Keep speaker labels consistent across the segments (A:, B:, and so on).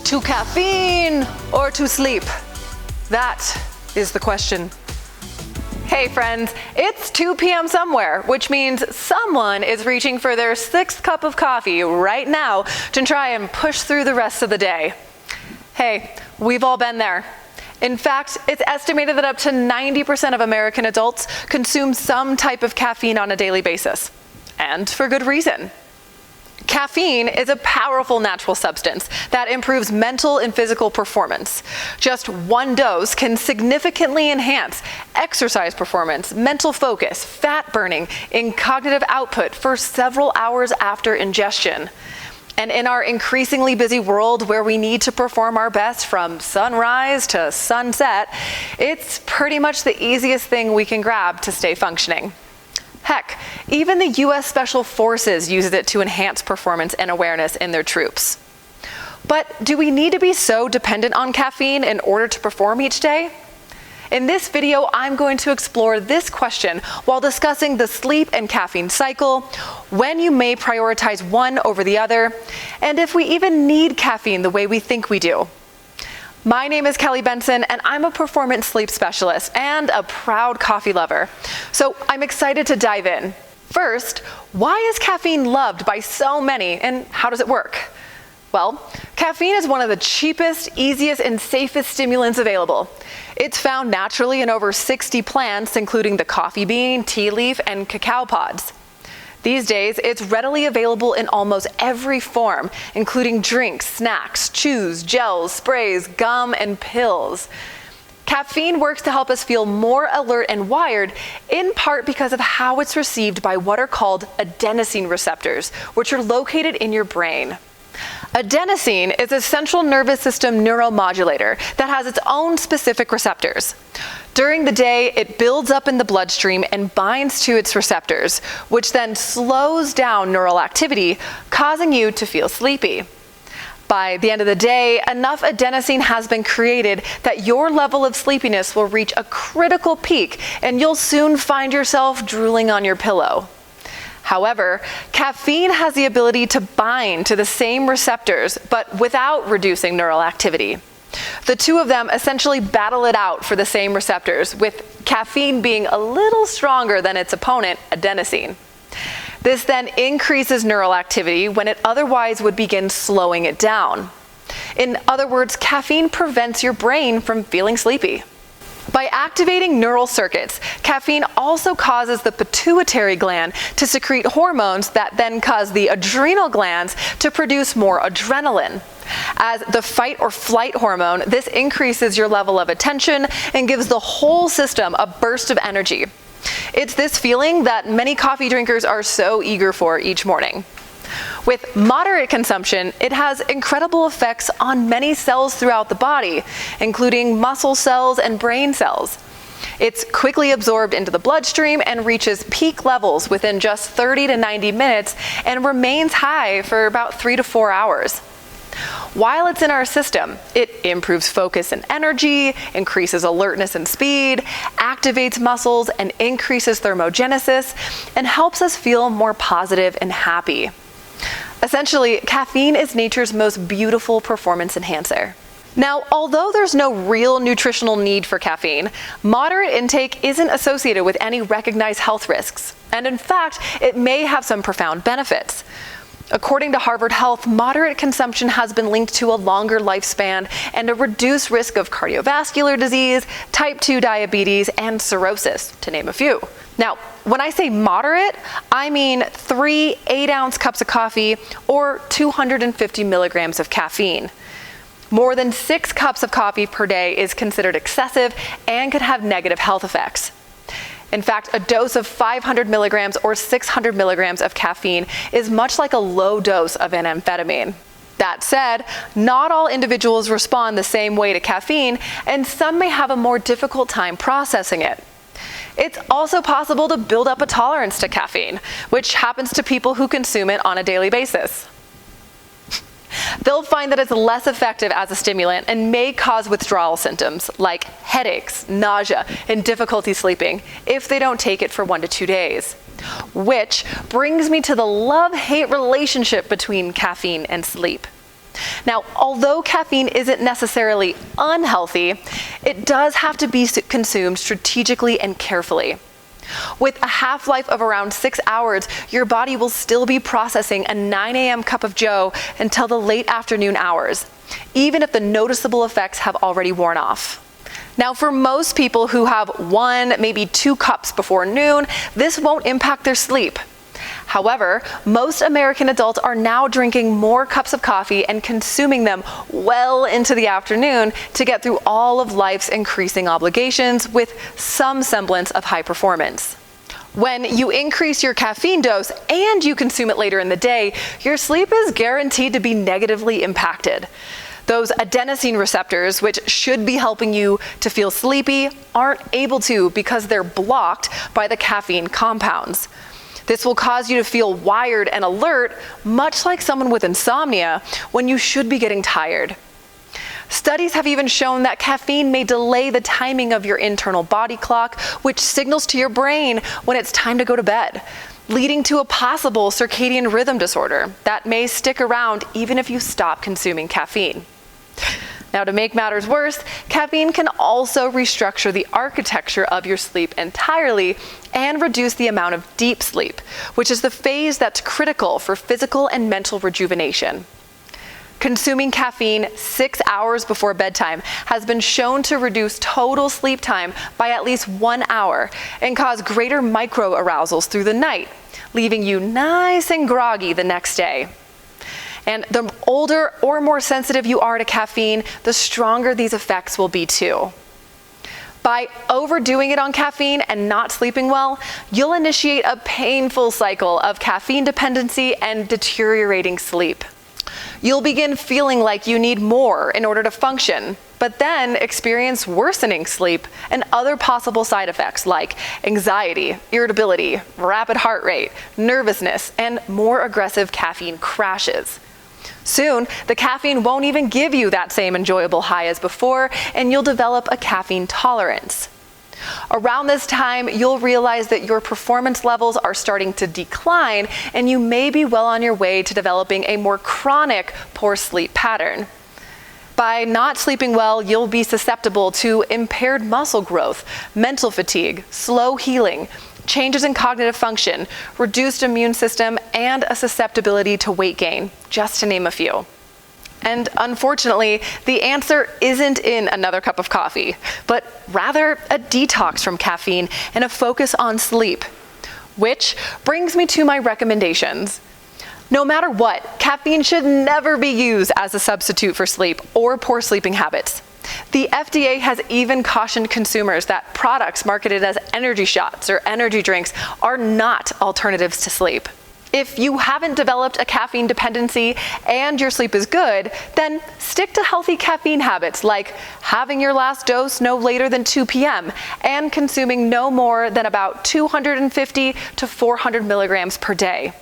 A: To caffeine or to sleep? That is the question. Hey friends, it's 2 p.m. somewhere, which means someone is reaching for their 6th cup of coffee right now to try and push through the rest of the day. Hey, we've all been there. In fact, it's estimated that up to 90% of American adults consume some type of caffeine on a daily basis, and for good reason. Caffeine is a powerful natural substance that improves mental and physical performance. Just one dose can significantly enhance exercise performance, mental focus, fat burning, and cognitive output for several hours after ingestion. And in our increasingly busy world where we need to perform our best from sunrise to sunset, it's pretty much the easiest thing we can grab to stay functioning. Heck, even the U.S. Special Forces uses it to enhance performance and awareness in their troops. But do we need to be so dependent on caffeine in order to perform each day? In this video, I'm going to explore this question while discussing the sleep and caffeine cycle, when you may prioritize one over the other, and if we even need caffeine the way we think we do. My name is Kelly Benson, and I'm a performance sleep specialist and a proud coffee lover. So I'm excited to dive in. First, why is caffeine loved by so many, and how does it work? Well, caffeine is one of the cheapest, easiest, and safest stimulants available. It's found naturally in over 60 plants, including the coffee bean, tea leaf, and cacao pods. These days, it's readily available in almost every form, including drinks, snacks, chews, gels, sprays, gum, and pills. Caffeine works to help us feel more alert and wired, in part because of how it's received by what are called adenosine receptors, which are located in your brain. Adenosine is a central nervous system neuromodulator that has its own specific receptors. During the day, it builds up in the bloodstream and binds to its receptors, which then slows down neural activity, causing you to feel sleepy. By the end of the day, enough adenosine has been created that your level of sleepiness will reach a critical peak, and you'll soon find yourself drooling on your pillow. However, caffeine has the ability to bind to the same receptors, but without reducing neural activity. The two of them essentially battle it out for the same receptors, with caffeine being a little stronger than its opponent, adenosine. This then increases neural activity when it otherwise would begin slowing it down. In other words, caffeine prevents your brain from feeling sleepy. By activating neural circuits, caffeine also causes the pituitary gland to secrete hormones that then cause the adrenal glands to produce more adrenaline. As the fight or flight hormone, this increases your level of attention and gives the whole system a burst of energy. It's this feeling that many coffee drinkers are so eager for each morning. With moderate consumption, it has incredible effects on many cells throughout the body, including muscle cells and brain cells. It's quickly absorbed into the bloodstream and reaches peak levels within just 30 to 90 minutes and remains high for about 3 to 4 hours. While it's in our system, it improves focus and energy, increases alertness and speed, activates muscles and increases thermogenesis, and helps us feel more positive and happy. Essentially, caffeine is nature's most beautiful performance enhancer. Now, although there's no real nutritional need for caffeine, moderate intake isn't associated with any recognized health risks, and in fact, it may have some profound benefits. According to Harvard Health, moderate consumption has been linked to a longer lifespan and a reduced risk of cardiovascular disease, type 2 diabetes, and cirrhosis, to name a few. Now, when I say moderate, I mean 3 8-ounce cups of coffee or 250 milligrams of caffeine. More than 6 cups of coffee per day is considered excessive and could have negative health effects. In fact, a dose of 500 milligrams or 600 milligrams of caffeine is much like a low dose of an amphetamine. That said, not all individuals respond the same way to caffeine, and some may have a more difficult time processing it. It's also possible to build up a tolerance to caffeine, which happens to people who consume it on a daily basis. They'll find that it's less effective as a stimulant and may cause withdrawal symptoms like headaches, nausea, and difficulty sleeping if they don't take it for 1 to 2 days. Which brings me to the love-hate relationship between caffeine and sleep. Now, although caffeine isn't necessarily unhealthy, it does have to be consumed strategically and carefully. With a half-life of around 6 hours, your body will still be processing a 9 a.m. cup of joe until the late afternoon hours, even if the noticeable effects have already worn off. Now, for most people who have 1, maybe 2 cups before noon, this won't impact their sleep. However, most American adults are now drinking more cups of coffee and consuming them well into the afternoon to get through all of life's increasing obligations with some semblance of high performance. When you increase your caffeine dose and you consume it later in the day, your sleep is guaranteed to be negatively impacted. Those adenosine receptors, which should be helping you to feel sleepy, aren't able to because they're blocked by the caffeine compounds. This will cause you to feel wired and alert, much like someone with insomnia, when you should be getting tired. Studies have even shown that caffeine may delay the timing of your internal body clock, which signals to your brain when it's time to go to bed, leading to a possible circadian rhythm disorder that may stick around even if you stop consuming caffeine. Now, to make matters worse, caffeine can also restructure the architecture of your sleep entirely and reduce the amount of deep sleep, which is the phase that's critical for physical and mental rejuvenation. Consuming caffeine 6 hours before bedtime has been shown to reduce total sleep time by at least 1 hour and cause greater micro-arousals through the night, leaving you nice and groggy the next day. And the older or more sensitive you are to caffeine, the stronger these effects will be too. By overdoing it on caffeine and not sleeping well, you'll initiate a painful cycle of caffeine dependency and deteriorating sleep. You'll begin feeling like you need more in order to function, but then experience worsening sleep and other possible side effects like anxiety, irritability, rapid heart rate, nervousness, and more aggressive caffeine crashes. Soon, the caffeine won't even give you that same enjoyable high as before, and you'll develop a caffeine tolerance. Around this time, you'll realize that your performance levels are starting to decline, and you may be well on your way to developing a more chronic poor sleep pattern. By not sleeping well, you'll be susceptible to impaired muscle growth, mental fatigue, slow healing, changes in cognitive function, reduced immune system, and a susceptibility to weight gain, just to name a few. And unfortunately, the answer isn't in another cup of coffee, but rather a detox from caffeine and a focus on sleep. Which brings me to my recommendations. No matter what, caffeine should never be used as a substitute for sleep or poor sleeping habits. The FDA has even cautioned consumers that products marketed as energy shots or energy drinks are not alternatives to sleep. If you haven't developed a caffeine dependency and your sleep is good, then stick to healthy caffeine habits like having your last dose no later than 2 p.m. and consuming no more than about 250 to 400 milligrams per day.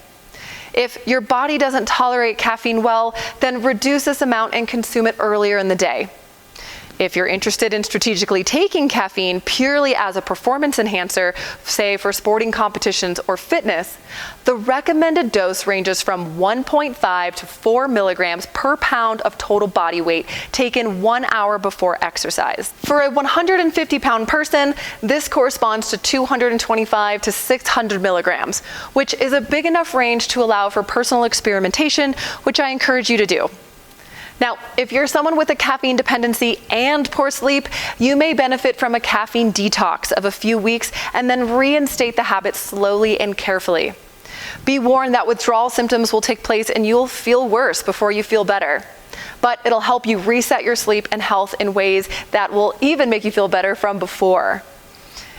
A: If your body doesn't tolerate caffeine well, then reduce this amount and consume it earlier in the day. If you're interested in strategically taking caffeine purely as a performance enhancer, say for sporting competitions or fitness, the recommended dose ranges from 1.5 to 4 milligrams per pound of total body weight taken 1 hour before exercise. For a 150-pound person, this corresponds to 225 to 600 milligrams, which is a big enough range to allow for personal experimentation, which I encourage you to do. Now, if you're someone with a caffeine dependency and poor sleep, you may benefit from a caffeine detox of a few weeks and then reinstate the habit slowly and carefully. Be warned that withdrawal symptoms will take place and you'll feel worse before you feel better. But it'll help you reset your sleep and health in ways that will even make you feel better from before.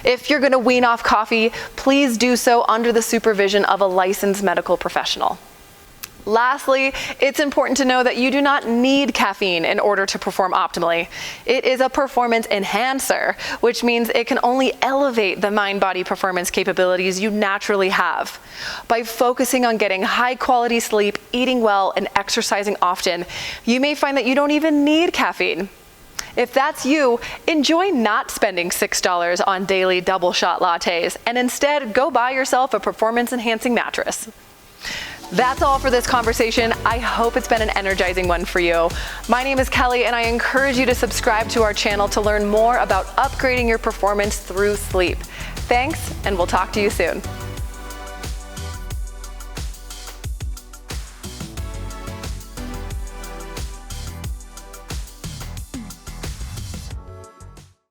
A: If you're going to wean off coffee, please do so under the supervision of a licensed medical professional. Lastly, it's important to know that you do not need caffeine in order to perform optimally. It is a performance enhancer, which means it can only elevate the mind-body performance capabilities you naturally have. By focusing on getting high-quality sleep, eating well, and exercising often, you may find that you don't even need caffeine. If that's you, enjoy not spending $6 on daily double-shot lattes and instead go buy yourself a performance-enhancing mattress. That's all for this conversation. I hope it's been an energizing one for you. My name is Kelly, and I encourage you to subscribe to our channel to learn more about upgrading your performance through sleep. Thanks, and we'll talk to you soon.